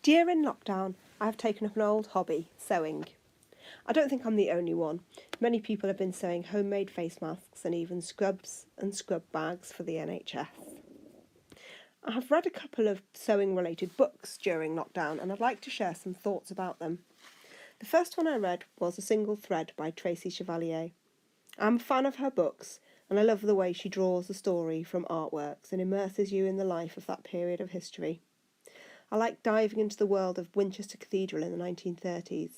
During lockdown, I have taken up an old hobby, sewing. I don't think I'm the only one. Many people have been sewing homemade face masks and even scrubs and scrub bags for the NHS. I have read a couple of sewing related books during lockdown and I'd like to share some thoughts about them. The first one I read was A Single Thread by Tracy Chevalier. I'm a fan of her books and I love the way she draws the story from artworks and immerses you in the life of that period of history. I like diving into the world of Winchester Cathedral in the 1930s.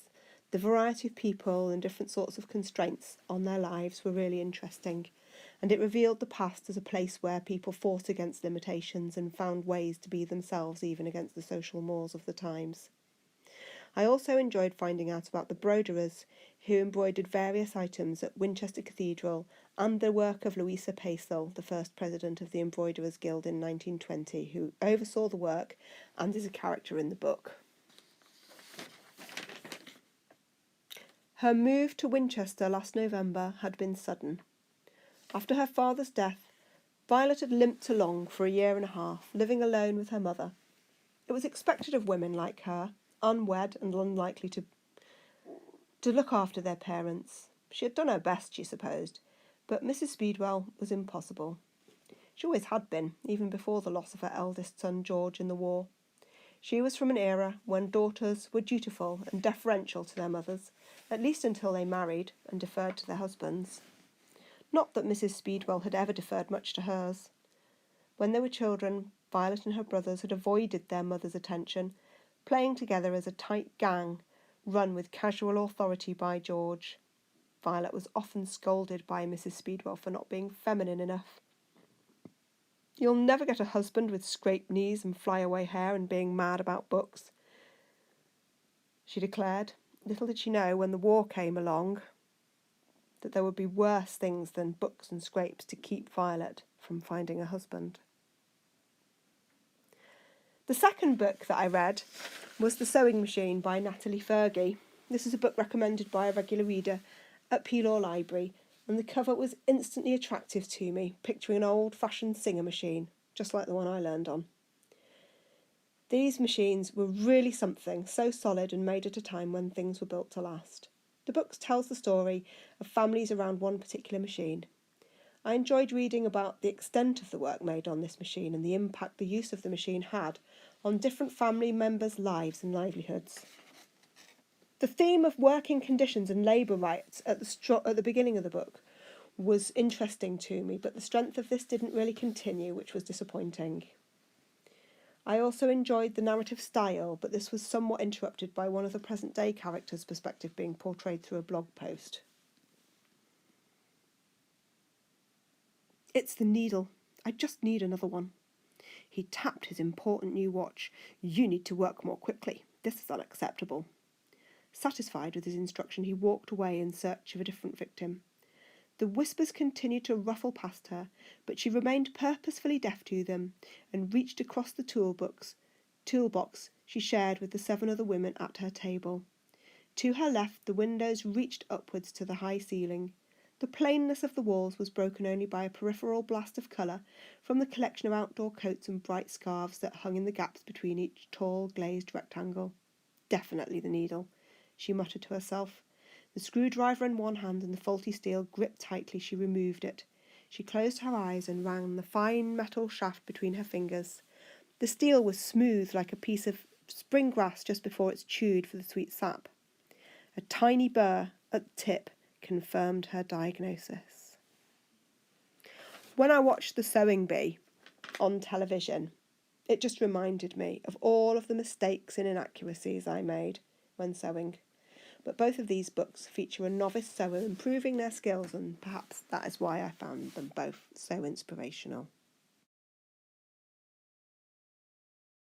The variety of people and different sorts of constraints on their lives were really interesting, and it revealed the past as a place where people fought against limitations and found ways to be themselves even against the social mores of the times. I also enjoyed finding out about the broderers who embroidered various items at Winchester Cathedral and the work of Louisa Pacel, the first president of the Embroiderers Guild in 1920, who oversaw the work and is a character in the book. Her move to Winchester last November had been sudden. After her father's death, Violet had limped along for a year and a half, living alone with her mother. It was expected of women like her, unwed and unlikely to look after their parents. She had done her best, she supposed, but Mrs. Speedwell was impossible. She always had been, even before the loss of her eldest son George in the war. She was from an era when daughters were dutiful and deferential to their mothers, at least until they married and deferred to their husbands. Not that Mrs. Speedwell had ever deferred much to hers. When they were children, Violet and her brothers had avoided their mother's attention, playing together as a tight gang run with casual authority by George. Violet was often scolded by Mrs. Speedwell for not being feminine enough. "You'll never get a husband with scraped knees and flyaway hair and being mad about books," she declared. Little did she know, when the war came along, that there would be worse things than books and scrapes to keep Violet from finding a husband. The second book that I read was The Sewing Machine by Natalie Fergie. This is a book recommended by a regular reader at Pelaw Library, and the cover was instantly attractive to me, picturing an old-fashioned Singer machine, just like the one I learned on. These machines were really something, so solid and made at a time when things were built to last. The book tells the story of families around one particular machine. I enjoyed reading about the extent of the work made on this machine and the impact the use of the machine had on different family members' lives and livelihoods. The theme of working conditions and labour rights at the beginning of the book was interesting to me, but the strength of this didn't really continue, which was disappointing. I also enjoyed the narrative style, but this was somewhat interrupted by one of the present-day characters' perspective being portrayed through a blog post. "It's the needle. I just need another one." He tapped his important new watch. "You need to work more quickly. This is unacceptable." Satisfied with his instruction, he walked away in search of a different victim. The whispers continued to ruffle past her, but she remained purposefully deaf to them and reached across the toolbox she shared with the 7 other women at her table. To her left, the windows reached upwards to the high ceiling. The plainness of the walls was broken only by a peripheral blast of colour from the collection of outdoor coats and bright scarves that hung in the gaps between each tall glazed rectangle. "Definitely the needle," she muttered to herself. The screwdriver in one hand and the faulty steel gripped tightly, she removed it. She closed her eyes and ran the fine metal shaft between her fingers. The steel was smooth like a piece of spring grass just before it's chewed for the sweet sap. A tiny burr at the tip confirmed her diagnosis. When I watched The Sewing Bee on television, it just reminded me of all of the mistakes and inaccuracies I made when sewing. But both of these books feature a novice sewer improving their skills, and perhaps that is why I found them both so inspirational.